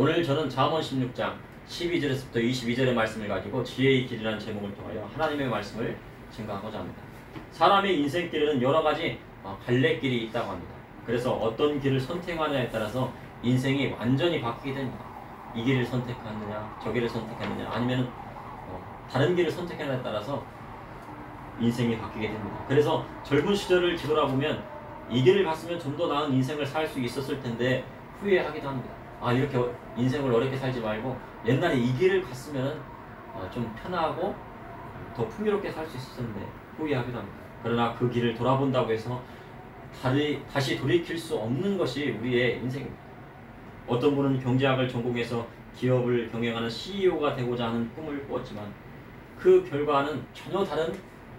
오늘 저는 잠언 16장 12절에서부터 22절의 말씀을 가지고 지혜의 길이라는 제목을 통하여 하나님의 말씀을 증거하고자 합니다. 사람의 인생길에는 여러 가지 갈래길이 있다고 합니다. 그래서 어떤 길을 선택하느냐에 따라서 인생이 완전히 바뀌게 됩니다. 이 길을 선택하느냐, 저 길을 선택하느냐, 아니면 다른 길을 선택하느냐에 따라서 인생이 바뀌게 됩니다. 그래서 젊은 시절을 뒤돌아보면 이 길을 갔으면 좀 더 나은 인생을 살 수 있었을 텐데 후회하기도 합니다. 이렇게 인생을 어렵게 살지 말고 옛날에 이 길을 갔으면 좀 편하고 더 풍요롭게 살 수 있었는데 후회하기도 합니다. 그러나 그 길을 돌아본다고 해서 다시 돌이킬 수 없는 것이 우리의 인생입니다. 어떤 분은 경제학을 전공해서 기업을 경영하는 CEO가 되고자 하는 꿈을 꾸었지만 그 결과는 전혀 다른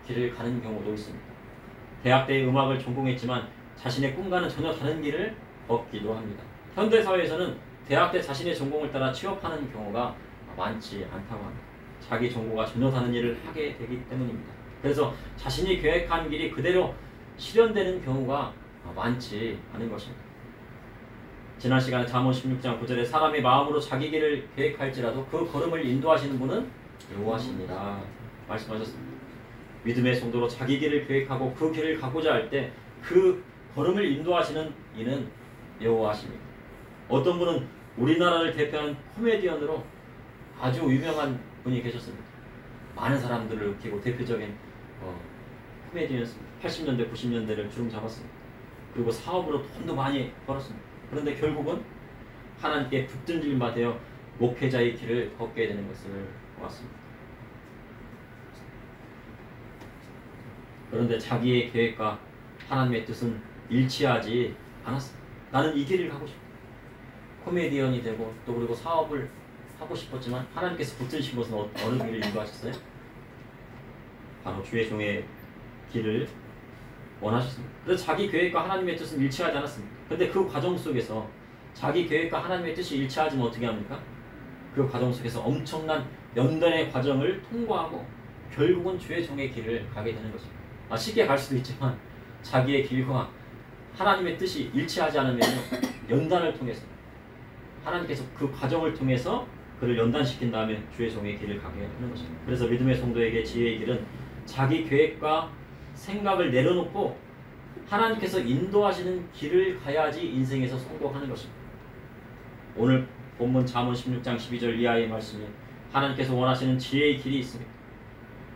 길을 가는 경우도 있습니다. 대학 때 음악을 전공했지만 자신의 꿈과는 전혀 다른 길을 걷기도 합니다. 현대사회에서는 대학 때 자신의 전공을 따라 취업하는 경우가 많지 않다고 합니다. 자기 전공과 전혀 다른 일을 하게 되기 때문입니다. 그래서 자신이 계획한 길이 그대로 실현되는 경우가 많지 않은 것입니다. 지난 시간에 잠언 16장 9절에 사람이 마음으로 자기 길을 계획할지라도 그 걸음을 인도하시는 분은 여호와시니라 말씀하셨습니다. 믿음의 성도로 자기 길을 계획하고 그 길을 가고자 할 때 그 걸음을 인도하시는 이는 여호와십니다. 어떤 분은 우리나라를 대표하는 코미디언으로 아주 유명한 분이 계셨습니다. 많은 사람들을 웃기고 대표적인 코미디언이었습니다. 80년대, 90년대를 주름 잡았습니다. 그리고 사업으로 돈도 많이 벌었습니다. 그런데 결국은 하나님께 붙든 일만 되어 목회자의 길을 걷게 되는 것을 보았습니다. 그런데 자기의 계획과 하나님의 뜻은 일치하지 않았습니다. 나는 이 길을 가고 싶다. 코미디언이 되고 또 그리고 사업을 하고 싶었지만 하나님께서 붙드신 것은 어느 길을 인도하셨어요? 바로 주의 종의 길을 원하셨습니다. 그래서 자기 계획과 하나님의 뜻은 일치하지 않았습니다. 그런데 그 과정 속에서 자기 계획과 하나님의 뜻이 일치하지면 어떻게 합니까? 그 과정 속에서 엄청난 연단의 과정을 통과하고 결국은 주의 종의 길을 가게 되는 것입니다. 쉽게 갈 수도 있지만 자기의 길과 하나님의 뜻이 일치하지 않으면 연단을 통해서 하나님께서 그 과정을 통해서 그를 연단시킨 다음에 주의 종의 길을 가게 하는 것입니다. 그래서 믿음의 성도에게 지혜의 길은 자기 계획과 생각을 내려놓고 하나님께서 인도하시는 길을 가야지 인생에서 성공하는 것입니다. 오늘 본문 잠언 16장 12절 이하의 말씀에 하나님께서 원하시는 지혜의 길이 있습니다.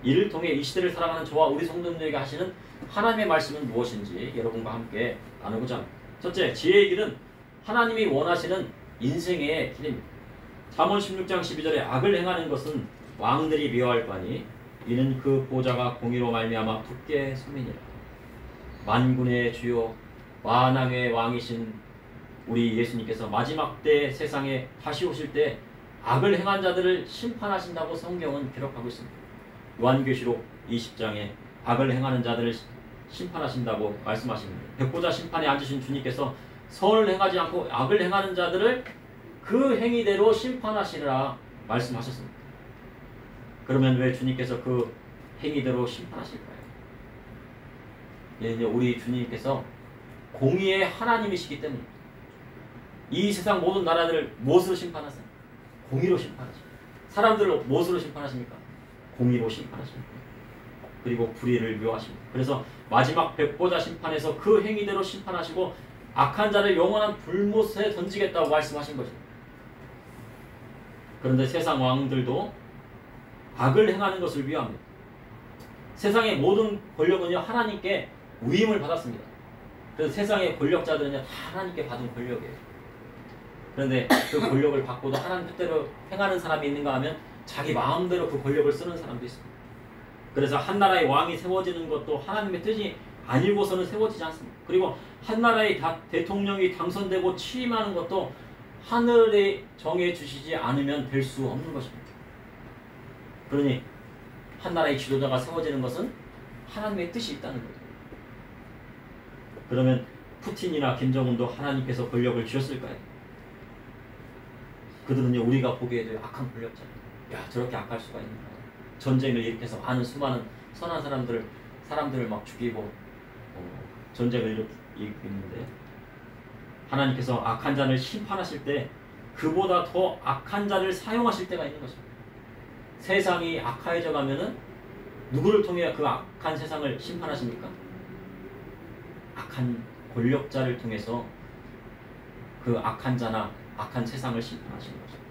이를 통해 이 시대를 살아가는 저와 우리 성도님들에게 하시는 하나님의 말씀은 무엇인지 여러분과 함께 나누고자 합니다. 첫째, 지혜의 길은 하나님이 원하시는 인생의 길입니다. 잠언 16장 12절에 악을 행하는 것은 왕들이 미워할 바니 이는 그 보좌가 공의로 말미암아 굳게 서미니라. 만군의 주요 만왕의 왕이신 우리 예수님께서 마지막 때 세상에 다시 오실 때 악을 행한 자들을 심판하신다고 성경은 기록하고 있습니다. 요한계시록 20장에 악을 행하는 자들을 심판하신다고 말씀하십니다. 백보자 심판에 앉으신 주님께서 선을 행하지 않고 악을 행하는 자들을 그 행위대로 심판하시리라 말씀하셨습니다. 그러면 왜 주님께서 그 행위대로 심판하실까요? 우리 주님께서 공의의 하나님이시기 때문입니다. 이 세상 모든 나라들을 무엇으로 심판하세요? 공의로 심판하십니다. 사람들을 무엇으로 심판하십니까? 공의로 심판하십니다. 그리고 불의를 묘하십니다. 그래서 마지막 백보자 심판에서 그 행위대로 심판하시고 악한 자를 영원한 불못에 던지겠다고 말씀하신 것입니다. 그런데 세상 왕들도 악을 행하는 것을 위함합니다. 세상의 모든 권력은요 하나님께 위임을 받았습니다. 그래서 세상의 권력자들은요 다 하나님께 받은 권력이에요. 그런데 그 권력을 받고도 하나님 뜻대로 행하는 사람이 있는가 하면 자기 마음대로 그 권력을 쓰는 사람도 있습니다. 그래서 한 나라의 왕이 세워지는 것도 하나님의 뜻이 아니고서는 세워지지 않습니다. 그리고 한 나라의 대통령이 당선되고 취임하는 것도 하늘에 정해주시지 않으면 될 수 없는 것입니다. 그러니 한 나라의 지도자가 세워지는 것은 하나님의 뜻이 있다는 거죠. 그러면 푸틴이나 김정은도 하나님께서 권력을 주셨을까요? 그들은요 우리가 보기에도 악한 권력자입니다. 저렇게 악할 수가 있는가. 전쟁을 일으켜서 많은 수많은 선한 사람들을 막 죽이고 전쟁을 일으키고 있는데 하나님께서 악한 자를 심판하실 때 그보다 더 악한 자를 사용하실 때가 있는 것입니다. 세상이 악화해져 가면은 누구를 통해 그 악한 세상을 심판하십니까? 악한 권력자를 통해서 그 악한 자나 악한 세상을 심판하시는 것입니다.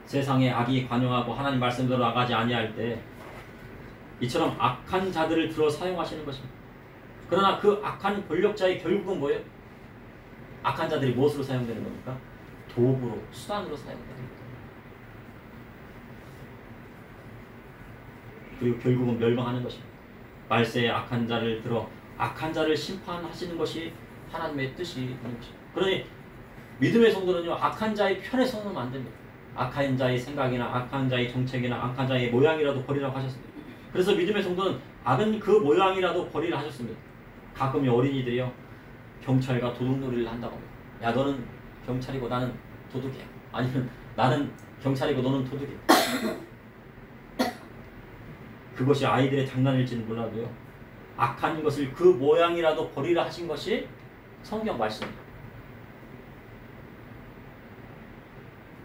세상에 악이 관영하고 하나님 말씀대로 나가지 아니할 때 이처럼 악한 자들을 들어 사용하시는 것입니다. 그러나 그 악한 권력자의 결국은 뭐예요? 악한 자들이 무엇으로 사용되는 겁니까? 도구로, 수단으로 사용되는 겁니다. 그리고 결국은 멸망하는 것입니다. 말세에 악한 자를 들어 악한 자를 심판하시는 것이 하나님의 뜻이 되는 것입니다. 그러니 믿음의 성도는요, 악한 자의 편에 서는 안 됩니다. 악한 자의 생각이나 악한 자의 정책이나 악한 자의 모양이라도 버리라고 하셨습니다. 그래서 믿음의 성도는 악은 그 모양이라도 버리라 하셨습니다. 가끔 어린이들이요, 경찰과 도둑놀이를 한다고 합니다. 야, 너는 경찰이고 나는 도둑이야. 아니면 나는 경찰이고 너는 도둑이야. 그것이 아이들의 장난일지는 몰라도요, 악한 것을 그 모양이라도 버리라 하신 것이 성경 말씀입니다.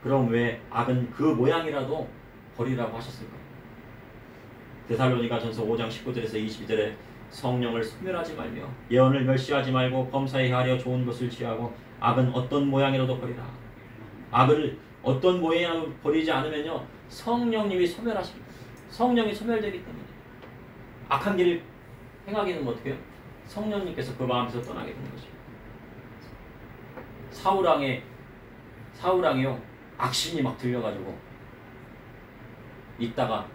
그럼 왜 악은 그 모양이라도 버리라고 하셨을까요? 데살로니가 전서 5장 19절에서 22절에 성령을 소멸하지 말며 예언을 멸시하지 말고 범사에 하려 좋은 것을 취하고 악은 어떤 모양이라도 버리라. 악을 어떤 모양이라도 버리지 않으면요, 성령님이 소멸하십니다. 성령이 소멸되기 때문에 악한 길을 행하게 되면 어떻게 해요? 성령님께서 그 마음에서 떠나게 되는 것입니다. 사울왕이요, 악신이 막 들려가지고 있다가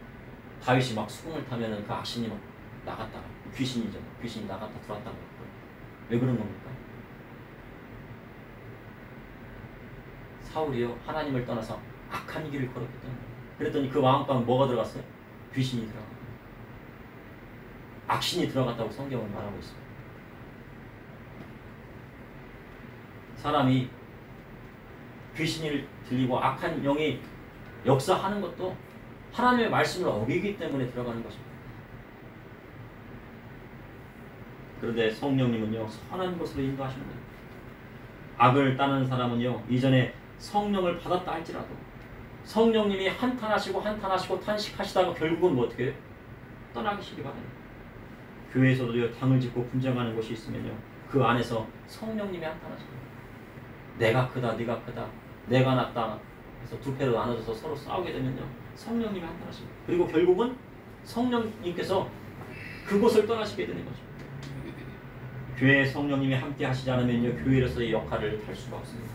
다윗이 막 수금을 타면은 그 악신이 막 나갔다가 귀신이 나갔다 들어왔다고 했고요. 왜 그런 겁니까? 사울이요, 하나님을 떠나서 악한 길을 걸었기 때문에. 그랬더니 그 마음가운데 뭐가 들어갔어요? 귀신이 들어간 거예요. 악신이 들어갔다고 성경은 말하고 있습니다. 사람이 귀신이 들리고 악한 영이 역사하는 것도 하나님의 말씀을 어기기 때문에 들어가는 것입니다. 그런데 성령님은요, 선한 것으로 인도하시는 거예요. 악을 따르는 사람은요, 이전에 성령을 받았다 할지라도 성령님이 한탄하시고 탄식하시다가 결국은 뭐 어떻게 해요? 떠나시기 바랍니다. 교회에서도요, 당을 짓고 분쟁하는 곳이 있으면요, 그 안에서 성령님이 한탄하십니다. 내가 크다, 네가 크다, 내가 낫다 해서 두 패로 나눠져서 서로 싸우게 되면요, 성령님이 한탄하십니다. 그리고 결국은 성령님께서 그곳을 떠나시게 되는 거죠. 교회에 성령님이 함께 하시지 않으면요, 교회로서의 역할을 할 수가 없습니다.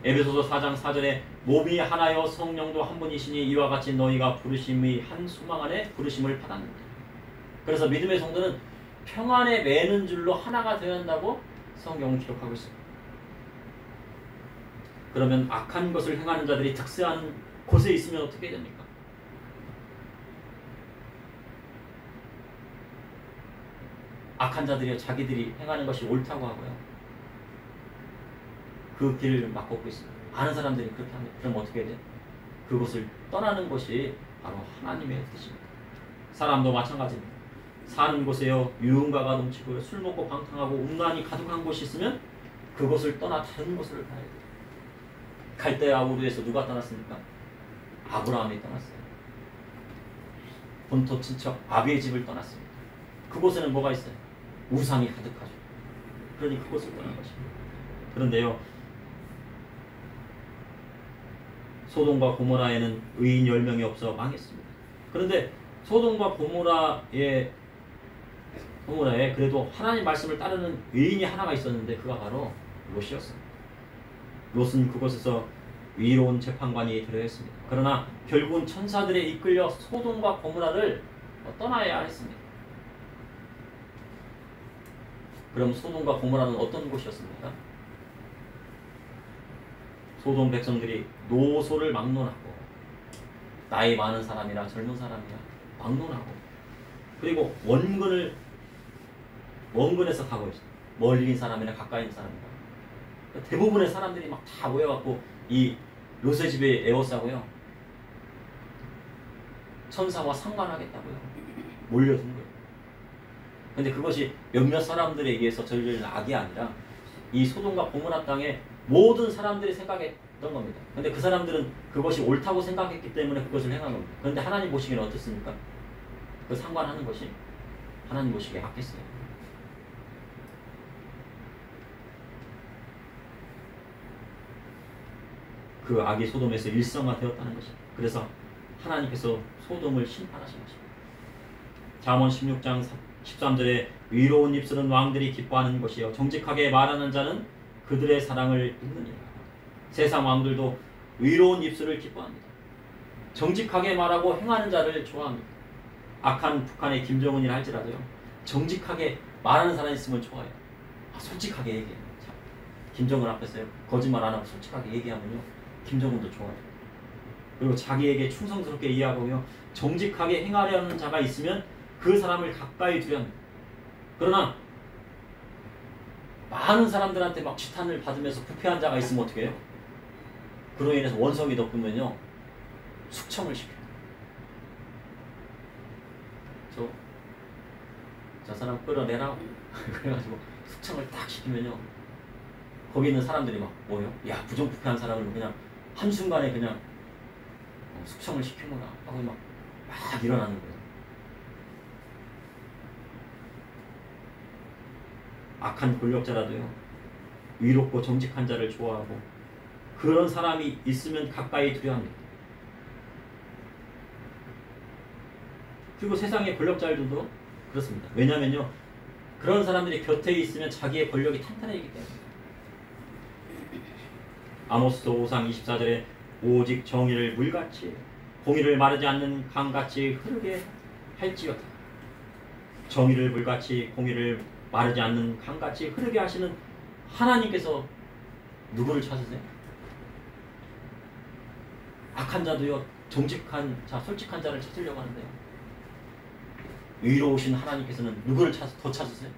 에베소서 4장 4절에 몸이 하나여 성령도 한 분이시니 이와 같이 너희가 부르심의 한 소망 안에 부르심을 받았느니라. 그래서 믿음의 성도는 평안에 매는 줄로 하나가 되어야 한다고 성경은 기록하고 있습니다. 그러면 악한 것을 행하는 자들이 득세하는 곳에 있으면 어떻게 됩니까? 악한 자들이요, 자기들이 행하는 것이 옳다고 하고요, 그 길을 막 걷고 있습니다. 아는 사람들이 그렇게 합니다. 그럼 어떻게 해야 돼요? 그곳을 떠나는 것이 바로 하나님의 뜻입니다. 사람도 마찬가지입니다. 사는 곳에요, 유흥가가 넘치고 술 먹고 방탕하고 음란이 가득한 곳이 있으면 그곳을 떠나 다른 곳을 가야 돼요. 갈대아 우르에서 누가 떠났습니까? 아브라함이 떠났어요. 본토 친척 아비의 집을 떠났습니다. 그곳에는 뭐가 있어요? 우상이 가득하죠. 그러니 그곳을 떠난 것입니다. 그런데요, 소돔과 고모라에는 의인 10명이 없어 망했습니다. 그런데 소돔과 고모라에 그래도 하나님 말씀을 따르는 의인이 하나가 있었는데 그가 바로 롯이었습니다. 롯은 그곳에서 위로운 재판관이 되려 했습니다. 그러나 결국은 천사들에 이끌려 소돔과 고모라를 떠나야 했습니다. 그럼 소돔과 고모라는 어떤 곳이었습니까? 소돔 백성들이 노소를 막론하고, 나이 많은 사람이라 젊은 사람이라 막론하고, 그리고 원근에서 가고 있어요. 멀리인 사람이나 가까이 있는 사람이나 대부분의 사람들이 막 다 모여갖고 이 롯의 집에 에워싸고요, 천사와 상관하겠다고요 몰려든 거예요. 근데 그것이 몇몇 사람들에 의해서 저지른 악이 아니라 이 소돔과 고모라 땅에 모든 사람들이 생각했던 겁니다. 근데 그 사람들은 그것이 옳다고 생각했기 때문에 그것을 행한 겁니다. 그런데 하나님 보시기에는 어떻습니까? 그 상관하는 것이 하나님 보시기에 악했어요. 그 악이 소돔에서 일성화되었다는 것입니다. 그래서 하나님께서 소돔을 심판하신 것입니다. 잠언 16장 13절에 의로운 입술은 왕들이 기뻐하는 것이요 정직하게 말하는 자는 그들의 사랑을 입느니라. 세상 왕들도 의로운 입술을 기뻐합니다. 정직하게 말하고 행하는 자를 좋아합니다. 악한 북한의 김정은이라 할지라도요, 정직하게 말하는 사람이 있으면 좋아요. 솔직하게 얘기해요. 김정은 앞에서요, 거짓말 안 하고 솔직하게 얘기하면요, 김정은도 좋아요. 그리고 자기에게 충성스럽게 이해하고요, 정직하게 행하려는 자가 있으면 그 사람을 가까이 두려 합니다. 그러나 많은 사람들한테 막 지탄을 받으면서 부패한 자가 있으면 어떻게 해요? 그로 인해서 원성이 덮으면요, 숙청을 시켜요. 저 사람 끌어내라고 그래가지고 숙청을 딱 시키면요, 거기 있는 사람들이 막 뭐요? 야, 부정부패한 사람을 그냥 한순간에 그냥 숙청을 시키구나 하고 막 일어나는 거예요. 악한 권력자라도요, 위롭고 정직한 자를 좋아하고 그런 사람이 있으면 가까이 두려워합니다. 그리고 세상의 권력자들도 그렇습니다. 왜냐하면요, 그런 사람들이 곁에 있으면 자기의 권력이 탄탄해지기 때문에. 아모스서 5장 24절에 오직 정의를 물같이 공의를 마르지 않는 강같이 흐르게 할지어다. 정의를 물같이 공의를 마르지 않는 강같이 흐르게 하시는 하나님께서 누구를 찾으세요? 악한 자도요, 정직한 자, 솔직한 자를 찾으려고 하는데요, 의로우신 하나님께서는 누구를 더 찾으세요?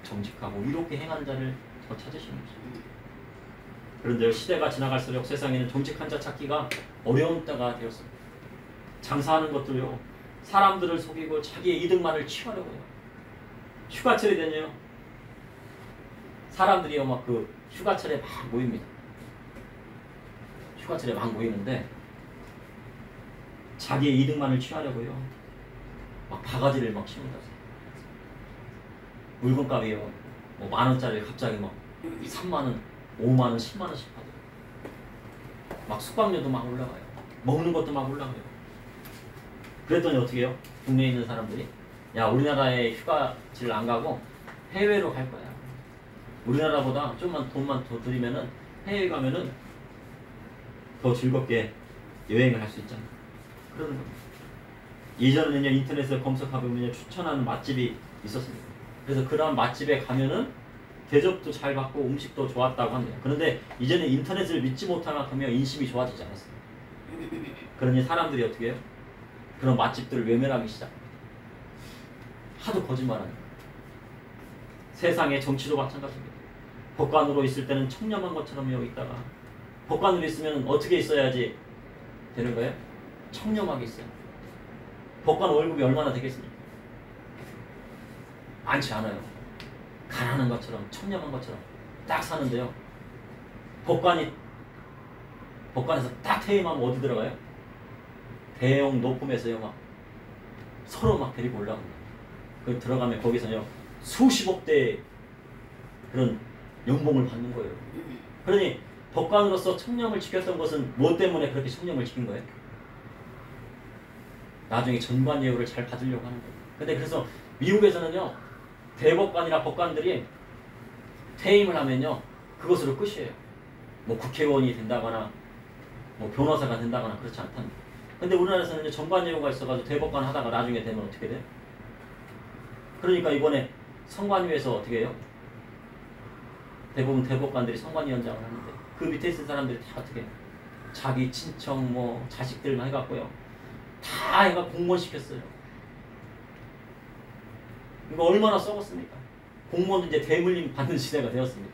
정직하고 의롭게 행하는 자를 더 찾으시는 것입니다. 그런데 시대가 지나갈수록 세상에는 정직한 자 찾기가 어려운 때가 되었습니다. 장사하는 것도요, 사람들을 속이고 자기의 이득만을 취하려고 해요. 휴가철이 되면요, 사람들이요 막 그 휴가철에 막 모입니다. 휴가철에 막 모이는데 자기의 이득만을 취하려고요, 막 바가지를 막 씌운다. 물건값이요, 뭐 10,000원짜리 갑자기 막 30,000원, 50,000원, 100,000원씩 받아요. 막 숙박료도 막 올라가요. 먹는 것도 막 올라가요. 그랬더니 어떻게 해요? 국내에 있는 사람들이, 야, 우리나라에 휴가지를 안 가고 해외로 갈 거야. 우리나라보다 좀만 돈만 더 들이면은 해외 가면은 더 즐겁게 여행을 할 수 있잖아. 그러는 겁니다. 예전에는요, 인터넷에 검색해보면 추천하는 맛집이 있었습니다. 그래서 그런 맛집에 가면은 대접도 잘 받고 음식도 좋았다고 합니다. 그런데 이제는 인터넷을 믿지 못할 만큼요, 인심이 좋아지지 않았어요. 그러니 사람들이 어떻게 해요? 그런 맛집들을 외면하기 시작합니다. 하도 거짓말하니까. 세상의 정치도 마찬가지입니다. 법관으로 있을 때는 청렴한 것처럼 있다가 법관으로 있으면 어떻게 있어야지 되는 거예요? 청렴하게 있어요. 법관 월급이 얼마나 되겠습니까? 많지 않아요. 가난한 것처럼, 청렴한 것처럼 딱 사는데요, 법관에서 딱 퇴임하면 어디 들어가요? 대형 높음에서요, 막 서로 막 데리고 올라갑니다. 그 들어가면 거기서요, 수십억대 그런 연봉을 받는 거예요. 그러니 법관으로서 청렴을 지켰던 것은 무엇 때문에 그렇게 청렴을 지킨 거예요? 나중에 전관예우를 잘 받으려고 하는 거예요. 근데 그래서 미국에서는요, 대법관이나 법관들이 퇴임을 하면요, 그것으로 끝이에요. 뭐 국회의원이 된다거나 뭐 변호사가 된다거나 그렇지 않답니다. 근데 우리나라에서는 전관예우가 있어가지고 대법관 하다가 나중에 되면 어떻게 돼요? 그러니까 이번에 선관위에서 어떻게 해요? 대부분 대법관들이 선관위원장을 하는데 그 밑에 있는 사람들이 다 어떻게 해요? 자기 친척 뭐 자식들만 해갖고요, 다 해가 공무원 시켰어요. 이거 얼마나 썩었습니까? 공무원도 이제 대물림 받는 시대가 되었습니다.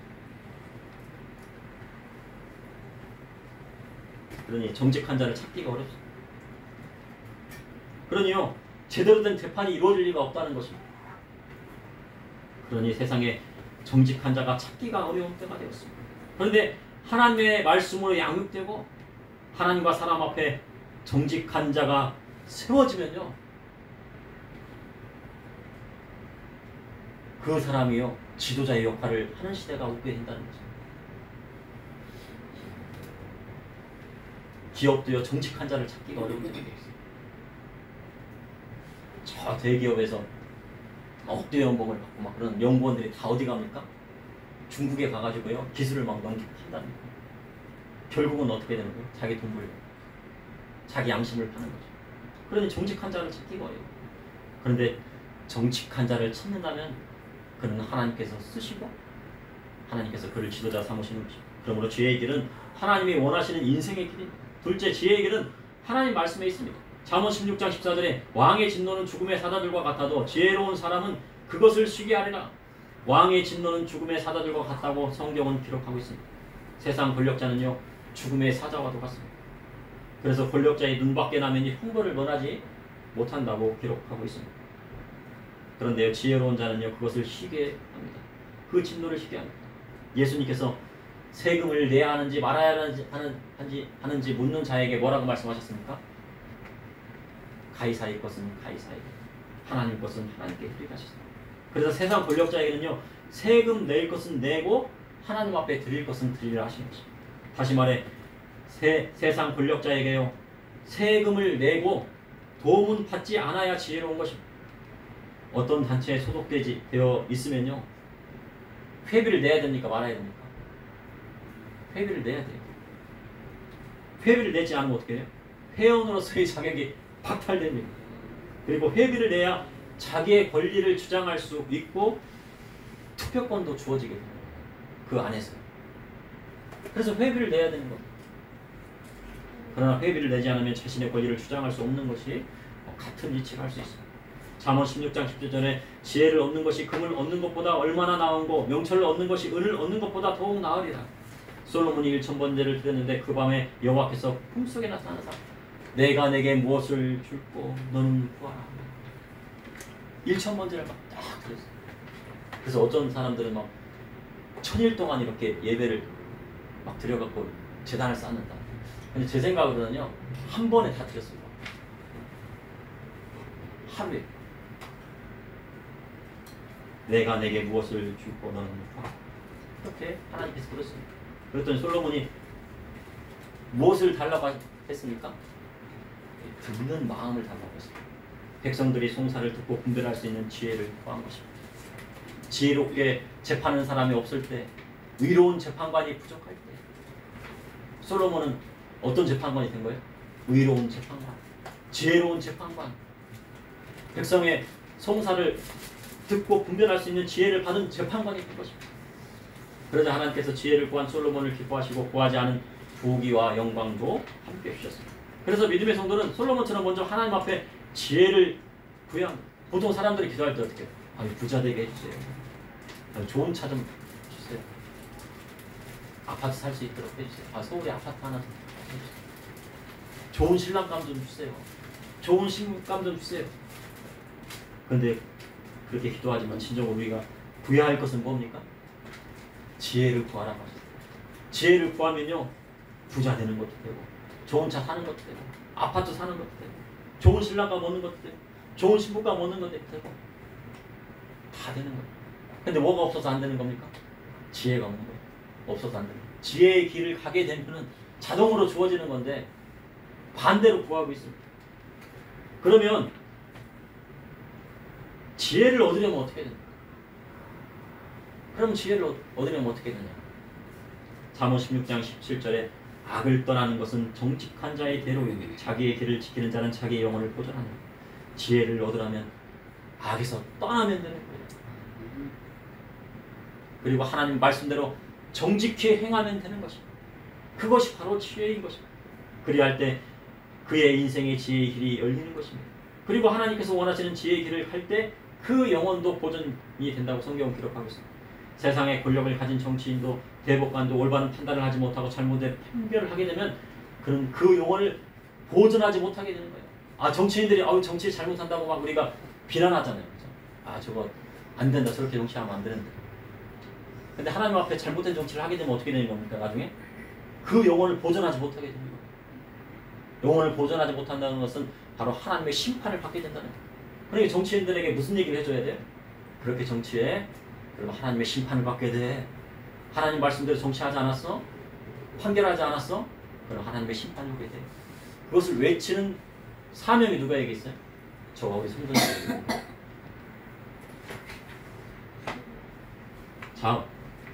그러니 정직한 자를 찾기가 어렵습니다. 그러니요, 제대로 된 재판이 이루어질 리가 없다는 것입니다. 그러니 세상에 정직한 자가 찾기가 어려운 때가 되었습니다. 그런데 하나님의 말씀으로 양육되고 하나님과 사람 앞에 정직한 자가 세워지면요, 그 사람이요 지도자의 역할을 하는 시대가 오게 된다는 거죠. 기업도요 정직한 자를 찾기가 어려운 적이 있어요. 저 대기업에서 억대 연봉을 받고 막 그런 연구원들이 다 어디 갑니까? 중국에 가가지고요 기술을 막 넘긴다는 거예요. 결국은 어떻게 되는 거예요? 자기 돈 벌고 자기 양심을 파는 거죠. 그러니 정직한 자를 찾기가 어려워요. 그런데 정직한 자를 찾는다면 그는 하나님께서 쓰시고 하나님께서 그를 지도자 삼으시는 것이죠. 그러므로 지혜의 길은 하나님이 원하시는 인생의 길입니다. 둘째, 지혜의 길은 하나님 말씀에 있습니다. 잠언 16장 14절에 왕의 진노는 죽음의 사자들과 같아도 지혜로운 사람은 그것을 쉬게 하리라. 왕의 진노는 죽음의 사자들과 같다고 성경은 기록하고 있습니다. 세상 권력자는요 죽음의 사자와도 같습니다. 그래서 권력자의 눈밖에 나면이 형벌을 면하지 못한다고 기록하고 있습니다. 그런데요 지혜로운 자는요 그것을 쉬게 합니다. 그 진노를 쉬게 합니다. 예수님께서 세금을 내야 하는지 말아야 하는지 묻는 자에게 뭐라고 말씀하셨습니까? 가이사의 것은 가이사에게, 하나님 것은 하나님께 드리라 하셨습니다. 그래서 세상 권력자에게는요 세금 낼 것은 내고 하나님 앞에 드릴 것은 드리라 하시는 것입니다. 다시 말해 세상 권력자에게요 세금을 내고 도움은 받지 않아야 지혜로운 것입니다. 어떤 단체에 소속되어 있으면요 회비를 내야 됩니까? 말아야 됩니까? 회비를 내야 돼요. 회비를 내지 않으면 어떻게 해요? 회원으로서의 자격이 박탈됩니다. 그리고 회비를 내야 자기의 권리를 주장할 수 있고 투표권도 주어지게 됩니다. 그 안에서. 그래서 회비를 내야 되는 겁니다. 그러나 회비를 내지 않으면 자신의 권리를 주장할 수 없는 것이 같은 이치를 할 수 있습니다. 잠언 16장 10절에 지혜를 얻는 것이 금을 얻는 것보다 얼마나 나은고 명철을 얻는 것이 은을 얻는 것보다 더욱 나으리라. 솔로몬이 1000번제를 드렸는데 그 밤에 여호와께서 꿈속에 나타나사 내가 내게 무엇을 줄고 너는 구하라. 1000번제를 막 딱 드렸어요. 그래서 어떤 사람들은 막 1000일 동안 이렇게 예배를 막 드려갖고 제단을 쌓는다. 근데 제 생각으로는요 한 번에 다 드렸어요. 하루에 내가 내게 무엇을 줄고 너는 구하라. 이렇게 하나님께서 그랬습니다. 그랬더니 솔로몬이 무엇을 달라고 했습니까? 듣는 마음을 달라고 했습니다. 백성들이 송사를 듣고 분별할 수 있는 지혜를 구한 것입니다. 지혜롭게 재판하는 사람이 없을 때, 의로운 재판관이 부족할 때, 솔로몬은 어떤 재판관이 된 거예요? 의로운 재판관, 지혜로운 재판관. 백성의 송사를 듣고 분별할 수 있는 지혜를 받은 재판관이 된 것입니다. 그러자 하나님께서 지혜를 구한 솔로몬을 기뻐하시고 구하지 않은 부귀와 영광도 함께 주셨습니다. 그래서 믿음의 성도는 솔로몬처럼 먼저 하나님 앞에 지혜를 구해야 합니다. 보통 사람들이 기도할 때 어떻게 해요? 부자 되게 해주세요. 좋은 차 좀 주세요. 아파트 살 수 있도록 해주세요. 서울에 아파트 하나 좀 해주세요. 좋은 신랑감 좀 주세요. 좋은 신부감 좀 주세요. 그런데 그렇게 기도하지만 진정으로 우리가 구해야 할 것은 뭡니까? 지혜를 구하라고 하셨어요. 지혜를 구하면요 부자 되는 것도 되고 좋은 차 사는 것도 되고 아파트 사는 것도 되고 좋은 신랑감 얻는 것도 되고 좋은 신부감 얻는 것도 되고 다 되는 거예요. 근데 뭐가 없어서 안 되는 겁니까? 지혜가 없는 거예요. 없어서 안 되는 거예요. 지혜의 길을 가게 되면 자동으로 주어지는 건데 반대로 구하고 있습니다. 그러면 지혜를 얻으려면 어떻게 됩니까? 그럼 지혜를 얻으려면 어떻게 되냐? 잠언 16장 17절에 악을 떠나는 것은 정직한 자의 대로이니 자기의 길을 지키는 자는 자기의 영혼을 보존하느니라. 지혜를 얻으려면 악에서 떠나면 되는 거예요. 그리고 하나님 말씀대로 정직히 행하면 되는 것입니다. 그것이 바로 지혜인 것입니다. 그리할 때 그의 인생의 지혜의 길이 열리는 것입니다. 그리고 하나님께서 원하시는 지혜의 길을 갈 때 그 영혼도 보존이 된다고 성경은 기록하고 있습니다. 세상의 권력을 가진 정치인도 대법관도 올바른 판단을 하지 못하고 잘못된 판결을 하게 되면 그는 그 영혼을 보존하지 못하게 되는 거예요. 정치인들이 정치 잘못한다고 막 우리가 비난하잖아요. 그렇죠? 저거 안 된다. 저렇게 정치하면 안 되는데. 근데 하나님 앞에 잘못된 정치를 하게 되면 어떻게 되는 겁니까? 나중에 그 영혼을 보존하지 못하게 됩니다. 영혼을 보존하지 못한다는 것은 바로 하나님의 심판을 받게 된다는 거예요. 그러니까 정치인들에게 무슨 얘기를 해줘야 돼요? 그렇게 정치해? 그러면 하나님의 심판을 받게 돼. 하나님 말씀대로 정치하지 않았어? 판결하지 않았어? 그럼 하나님의 심판을 받게 돼. 그것을 외치는 사명이 누구에게 있어요? 저와 우리 성도님에게.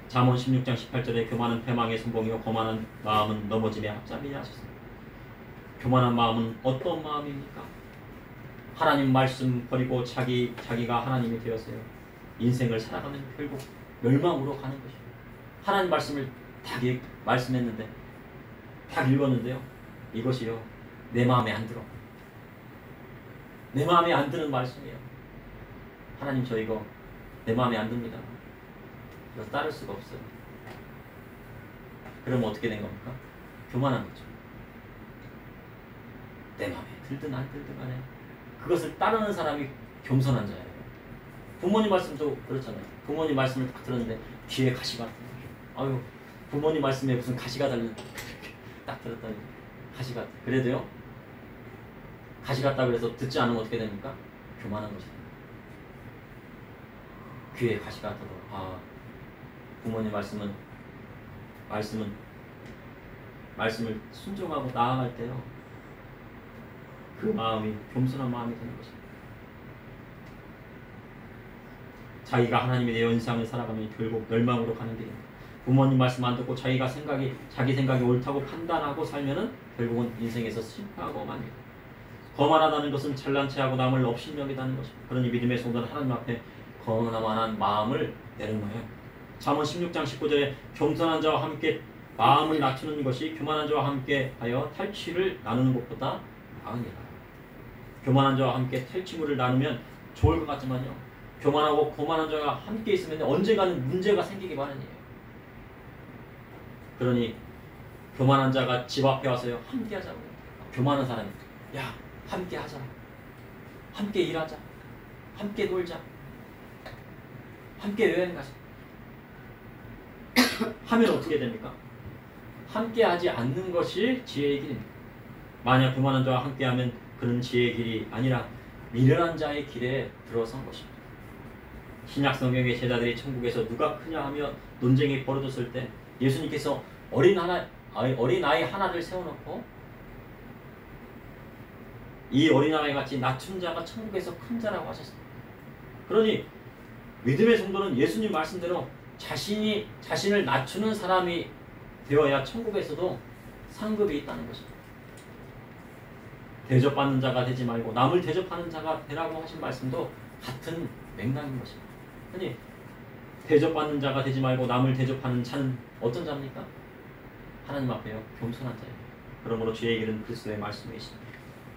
잠언 16장 18절에 교만은 패망의 선봉이요 거만한 마음은 넘어짐의 앞잡이냐 하셨습니다. 교만한 마음은 어떤 마음입니까? 하나님 말씀 버리고 자기가 하나님이 되었어요. 인생을 살아가면 결국 멸망으로 가는 것이에요. 하나님 말씀을 다 말씀했는데 다 읽었는데요. 이것이요 내 마음에 안 들어. 내 마음에 안 드는 말씀이에요. 하나님 저 이거 내 마음에 안 듭니다. 이거 따를 수가 없어요. 그러면 어떻게 된 겁니까? 교만한 거죠. 내 마음에 들든 안 들든 간에 그것을 따르는 사람이 겸손한 자예요. 부모님 말씀도 그렇잖아요. 부모님 말씀을 딱 들었는데 귀에 가시가 아유 부모님 말씀에 무슨 가시가 달린 딱 들었더니 가시가 그래도요 가시 같다 그래서 듣지 않으면 어떻게 됩니까? 교만한 것이다. 귀에 가시 같아도 아 부모님 말씀을 순종하고 나아갈 때요 그 마음이 겸손한 마음이 되는 것입니다. 자기가 하나님의 연상을 살아가면 결국 멸망으로 가는 길입니다. 부모님 말씀 안 듣고 자기 생각이 옳다고 판단하고 살면은 결국은 인생에서 실패하고 맙니다. 거만하다는 것은 잘난 체하고 남을 업신여기다는 것입니다. 그러니 믿음의 성도는 하나님 앞에 거만한 마음을 내는 거예요. 잠언 16장 19절에 겸손한 자와 함께 마음을 낮추는 것이 교만한 자와 함께 하여 탈취를 나누는 것보다 나으니라. 교만한 자와 함께 탈취물을 나누면 좋을 것 같지만요. 교만하고 거만한 자가 함께 있으면 언젠가는 문제가 생기기 마련이에요. 그러니 교만한 자가 집 앞에 와서요. 함께 하자고요. 교만한 사람이 야 함께 하자. 함께 일하자. 함께 놀자. 함께 여행 가자. 하면 어떻게 됩니까? 함께 하지 않는 것이 지혜의 길입니다. 만약 교만한 자와 함께하면 그는 지혜의 길이 아니라 미련한 자의 길에 들어선 것입니다. 신약 성경의 제자들이 천국에서 누가 크냐 하며 논쟁이 벌어졌을 때 예수님께서 어린아이 하나를 세워놓고 이 어린아이 같이 낮춘 자가 천국에서 큰 자라고 하셨습니다. 그러니 믿음의 성도는 예수님 말씀대로 자신을 낮추는 사람이 되어야 천국에서도 상급이 있다는 것입니다. 대접받는 자가 되지 말고 남을 대접하는 자가 되라고 하신 말씀도 같은 맥락인 것입니다. 아니 대접받는 자가 되지 말고 남을 대접하는 자는 어떤 자입니까? 하나님 앞에요. 겸손한 자예요. 그러므로 지혜의 길은 그리스도의 말씀에 있습니다.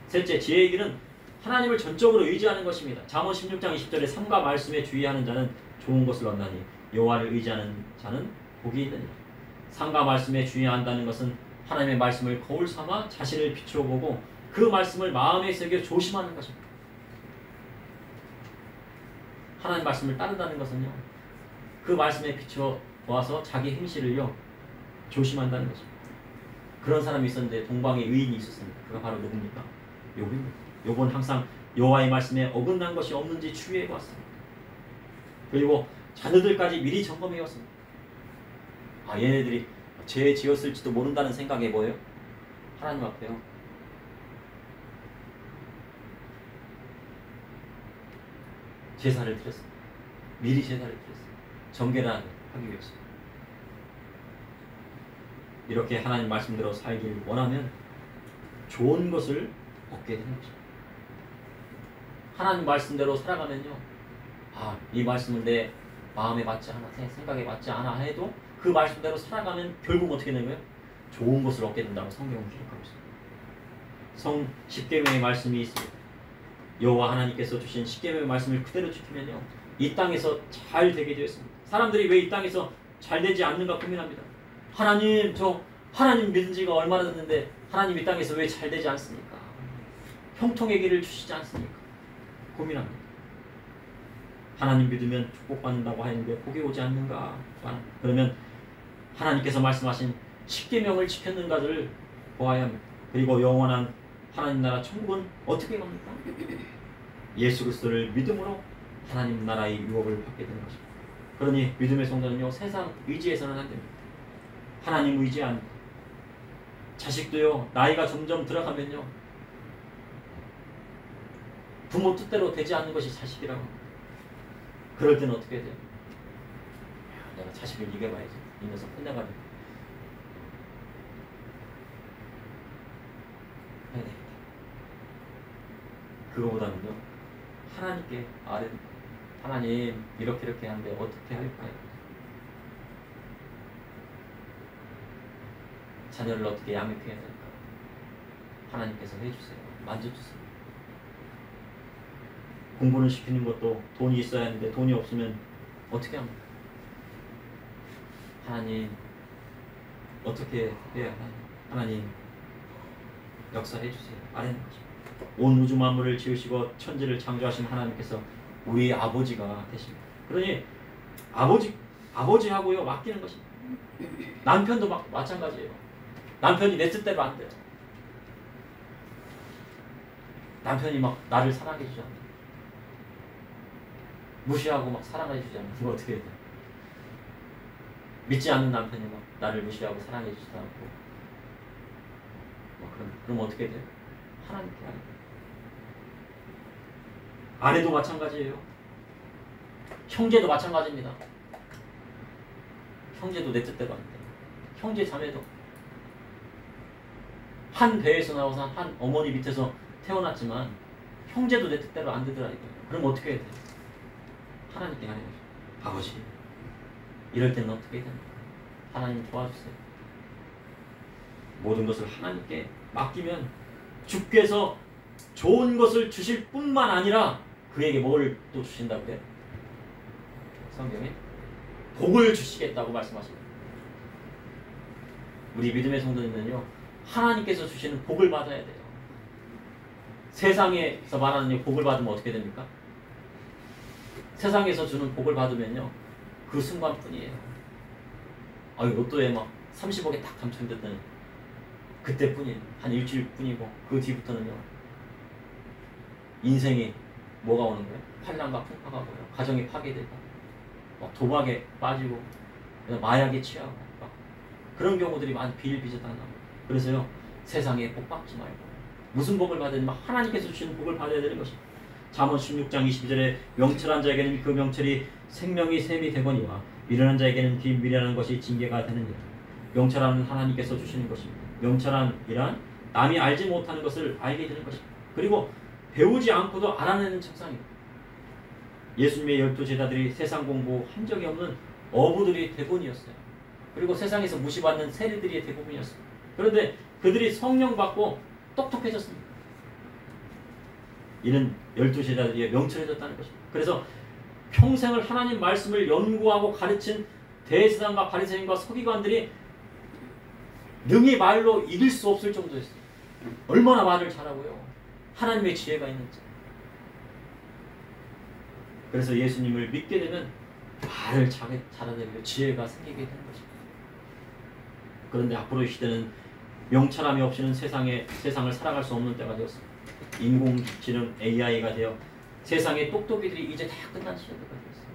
셋째, 지혜의 길은 하나님을 전적으로 의지하는 것입니다. 잠언 16장 20절에 삼가 말씀에 주의하는 자는 좋은 것을 얻나니 여호와를 의지하는 자는 복이 있느니라. 삼가 말씀에 주의한다는 것은 하나님의 말씀을 거울 삼아 자신을 비추어 보고 그 말씀을 마음에 새겨 조심하는 것입니다. 하나님 말씀을 따른다는 것은요. 그 말씀에 비추어 보아서 자기 행실을요. 조심한다는 것입니다. 그런 사람이 있었는데 동방에 의인이 있었습니다. 그가 바로 누굽니까? 욥입니다. 욥은 항상 여호와의 말씀에 어긋난 것이 없는지 추리해 보았습니다. 그리고 자녀들까지 미리 점검해 왔습니다. 아 얘네들이 죄 지었을지도 모른다는 생각에 뭐예요? 하나님 앞에요. 제사를 드렸습니다. 미리 제사를 드렸습니다. 정결을 하기 위해서. 이렇게 하나님 말씀대로 살길 원하면 좋은 것을 얻게 되는 것입니다. 하나님 말씀대로 살아가면요. 아, 이 말씀은 내 마음에 맞지 않아, 내 생각에 맞지 않아 해도 그 말씀대로 살아가면 결국 어떻게 되는 거예요? 좋은 것을 얻게 된다고 성경은 기록하고 있습니다. 십계명의 말씀이 있습니다. 여호와 하나님께서 주신 십계명의 말씀을 그대로 지키면요. 이 땅에서 잘 되게 되었습니다. 사람들이 왜 이 땅에서 잘 되지 않는가 고민합니다. 하나님, 저 하나님 믿은 지가 얼마나 됐는데 하나님 이 땅에서 왜 잘 되지 않습니까? 형통의 길을 주시지 않습니까? 고민합니다. 하나님 믿으면 축복받는다고 하는데 복이 오지 않는가? 그러면 하나님께서 말씀하신 십계명을 지켰는가를 보아야 합니다. 그리고 영원한 하나님 나라 천국은 어떻게 갑니까? 예수 그리스도를 믿음으로 하나님 나라의 유업을 받게 되는 것입니다. 그러니 믿음의 성도는요, 세상 의지해서는 안 됩니다. 하나님 의지한 자식도요, 나이가 점점 들어가면요, 부모 뜻대로 되지 않는 것이 자식이라고 합니다. 그럴 때는 어떻게 돼요? 내가 자식을 이겨봐야지. 이 녀석 끝내가지고 해야 됩니다. 그거보다는요, 하나님께 아뢰, 하나님 이렇게 하는데 어떻게 할까요? 자녀를 어떻게 양육해야 될까? 하나님께서 해주세요. 만져주세요. 공부를 시키는 것도 돈이 있어야 하는데 돈이 없으면 어떻게 합니까? 하나님 어떻게 해야 하나요? 하나님 역사해 주세요. 아뢰는 것입니다. 온 우주 만물을 지으시고 천지를 창조하신 하나님께서 우리 아버지가 되십니다. 그러니 아버지하고요 맡기는 것입니다. 남편도 마찬가지예요. 남편이 내 뜻대로 안 돼요. 남편이 막 나를 사랑해 주지 않아요. 무시하고 막 사랑해 주지 않아요. 그거 어떻게 해야 돼요? 믿지 않는 남편이 막 나를 무시하고 사랑해 주지도 않고 그럼 어떻게 돼요? 하나님께 아뢰. 아내도 마찬가지예요. 형제도 마찬가지입니다. 형제도 내 뜻대로 안 돼요. 형제 자매도 한 배에서 나와서 한 어머니 밑에서 태어났지만 형제도 내 뜻대로 안 되더라고요. 그럼 어떻게 해야 돼요? 하나님께 아뢰요. 아버지 이럴 때는 어떻게 해야 됩니까? 하나님 도와주세요. 모든 것을 하나님께 맡기면 주께서 좋은 것을 주실 뿐만 아니라 그에게 뭘 또 주신다고요? 성경에 복을 주시겠다고 말씀하십니다. 우리 믿음의 성도님은요, 하나님께서 주시는 복을 받아야 돼요. 세상에서 말하는 복을 받으면 어떻게 됩니까? 세상에서 주는 복을 받으면요, 그 순간뿐이에요. 로또에 막 30억에 딱 당첨됐더니 그때뿐이에요. 한 일주일뿐이고 그 뒤부터는요, 인생이 뭐가 오는 거예요? 환난과 풍파가 오고요. 가정이 파괴되고 막 도박에 빠지고 마약에 취하고 막 그런 경우들이 많이 비일비재하나. 그래서요, 세상에 복 받지 말고 무슨 복을 받으면 하나님께서 주시는 복을 받아야 되는 것입니다. 잠언 16장 22절에 명철한 자에게는 그 명철이 생명이 셈이 되거니와 미련한 자에게는 비밀이라는 것이 징계가 되느니라. 명철함은 하나님께서 주시는 것입니다. 명철함이란 남이 알지 못하는 것을 알게 되는 것입니다. 그리고 배우지 않고도 알아내는 책상입니다. 예수님의 12제자들이 세상 공부한 적이 없는 어부들이 대부분이었어요. 그리고 세상에서 무시받는 세리들이 대부분이었어요. 그런데 그들이 성령 받고 똑똑해졌습니다. 이는 12제자들이 명철해졌다는 것입니다. 그래서 평생을 하나님 말씀을 연구하고 가르친 대제사장과 바리새인과 서기관들이 능히 말로 이길 수 없을 정도였어요. 얼마나 말을 잘하고요. 하나님의 지혜가 있는지. 그래서 예수님을 믿게 되면 말을 잘하되고 지혜가 생기게 되는 것입니다. 그런데 앞으로의 시대는 명철함이 없이는 세상을 살아갈 수 없는 때가 되었습니다. 인공지능 AI가 되어 세상의 똑똑이들이 이제 다 끝난 시대가 되었어요.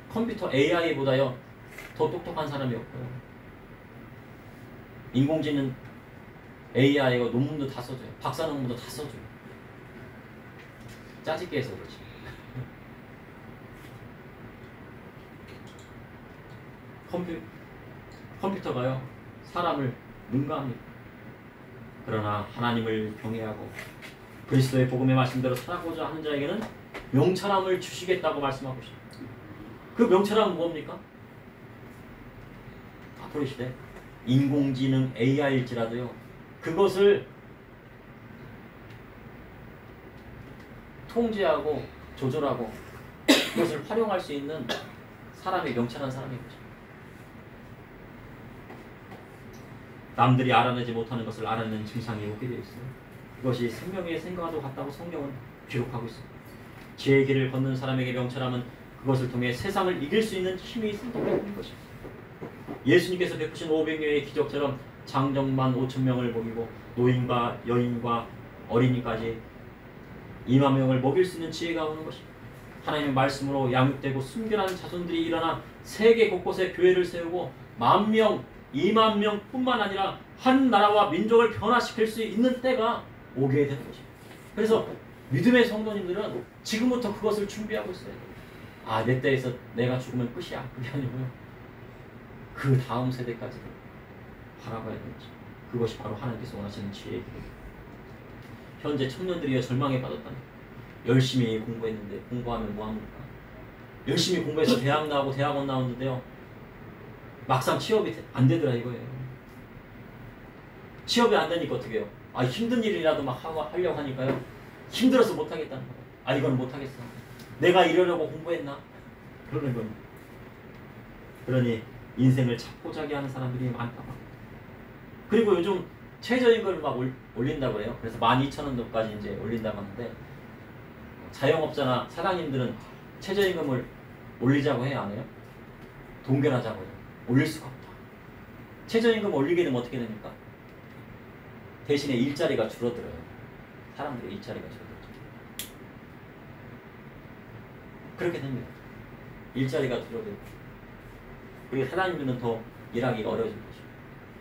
컴퓨터 AI보다요 더 똑똑한 사람이 없고요. 인공지능 AI가 논문도 다 써줘요. 박사 논문도 다 써줘요. 짜집게 해서 그렇지. 컴퓨터가요 사람을 능가합니다. 그러나 하나님을 경외하고 그리스도의 복음의 말씀대로 살아가고자 하는 자에게는 명철함을 주시겠다고 말씀하고 있습니다. 그 명철함은 뭡니까? 앞으로 시대 인공지능 AI일지라도요 그것을 통제하고 조절하고 그것을 활용할 수 있는 사람이 명철한 사람인 거죠. 남들이 알아내지 못하는 것을 알아내는 증상이 오게 되어 있어요. 그것이 생명의 생과도 같다고 성경은 기록하고 있습니다. 지혜의 길을 걷는 사람에게 명철함은 그것을 통해 세상을 이길 수 있는 힘이 있는 것입니다. 예수님께서 베푸신 500여의 기적처럼 장정만 5,000명을 먹이고 노인과 여인과 어린이까지 2만 명을 먹일 수 있는 지혜가 오는 것입니다. 하나님의 말씀으로 양육되고 순결한 자손들이 일어나 세계 곳곳에 교회를 세우고 10,000명, 2만 명뿐만 아니라 한 나라와 민족을 변화시킬 수 있는 때가 오게 되는 것입니다. 그래서 믿음의 성도님들은 지금부터 그것을 준비하고 있어야 돼요. 아, 내 때에서 내가 죽으면 끝이야. 그게 아니고요. 그 다음 세대까지 바라봐야 되는 것입니다. 그것이 바로 하나님께서 원하시는 지혜의 길입니다. 현재 청년들이 절망에 빠졌다니. 열심히 공부했는데 공부하면 뭐합니까? 열심히 공부해서 대학 나오고 대학원 나오는데요. 막상 취업이 안 되더라 이거예요. 취업이 안 되니까 어떻게 해요? 아, 힘든 일이라도 막 하려고 하니까요. 힘들어서 못하겠다는 거예요. 아, 이건 못하겠어. 내가 이러려고 공부했나? 그러는 겁니다. 그러니 인생을 자포자기 하는 사람들이 많다고 합니다. 그리고 요즘 최저임금을 막 올린다고 해요. 그래서 12,000원까지 이제 올린다고 하는데 자영업자나 사장님들은 최저임금을 올리자고 해요? 안 해요? 동결하자고 해요. 올릴 수가 없다. 최저임금 올리게 되면 어떻게 됩니까? 대신에 일자리가 줄어들어요. 사람들의 일자리가 줄어들죠. 그렇게 됩니다. 일자리가 줄어들고 그리고 사장님들은 더 일하기가 어려워질 것이고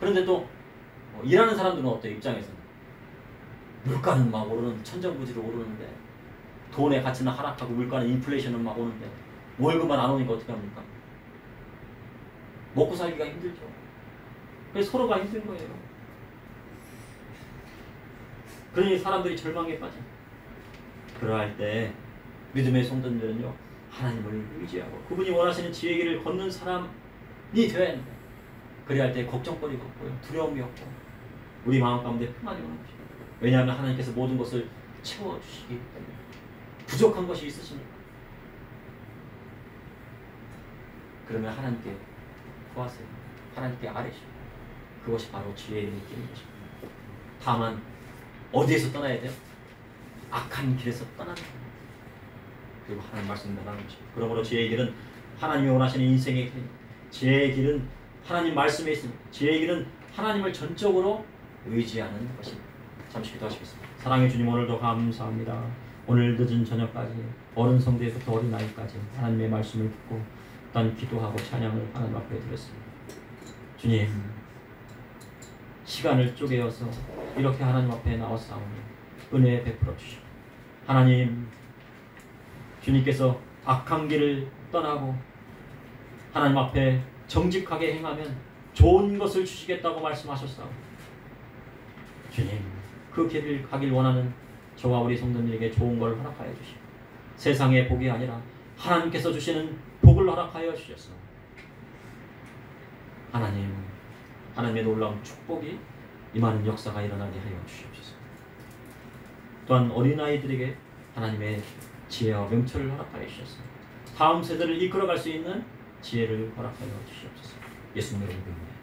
그런데 또 일하는 사람들은 어때요? 입장에서는 물가는 막 오르는 천정부지로 오르는데 돈의 가치는 하락하고 물가는 인플레이션은 막 오는데 월급만 안 오니까 어떻게 합니까? 먹고 살기가 힘들죠. 그래서 서로가 힘든 거예요. 그러니 사람들이 절망에 빠져. 그러할 때 믿음의 성도들은요 하나님을 의지하고 그분이 원하시는 지혜의 길을 걷는 사람이 되어야 합니다. 그래야 할 때 걱정거리가 없고요. 두려움이 없고 우리 마음 가운데 평안이 오는 것입니다. 왜냐하면 하나님께서 모든 것을 채워주시기 때문에 부족한 것이 있으십니까? 그러면 하나님께 구하세요. 하나님께 아뢰시고 그것이 바로 지혜의 길인 것입니다. 다만 어디에서 떠나야 돼요? 악한 길에서 떠나는 겁니다. 그리고 하나님 말씀을 나가는 것입니다. 그러므로 지혜의 길은 하나님이 원하시는 인생의 길입니다. 지혜의 길은 하나님 말씀에 있습니다. 지혜의 길은 하나님을 전적으로 의지하는 것입니다. 잠시 기도하시겠습니다. 사랑의 주님, 오늘도 감사합니다. 오늘 늦은 저녁까지 어른 성대부터 어린아이까지 하나님의 말씀을 듣고 또한 기도하고 찬양을 하나님 앞에 드렸습니다. 주님, 시간을 쪼개어서 이렇게 하나님 앞에 나왔사오니 은혜 베풀어 주시오. 하나님, 주님께서 악한 길을 떠나고 하나님 앞에 정직하게 행하면 좋은 것을 주시겠다고 말씀하셨사오. 주님, 그 길을 가길 원하는 저와 우리 성도님에게 좋은 걸 허락하여 주시고 세상의 복이 아니라 하나님께서 주시는 복을 허락하여 주셨소. 하나님, 하나님의 놀라운 축복이 임하는 역사가 일어나게 하여 주시옵소서. 또한 어린아이들에게 하나님의 지혜와 명철을 허락하여 주셨소. 다음 세대를 이끌어갈 수 있는 지혜를 허락하여 주시옵소서. 예수님의 이름으로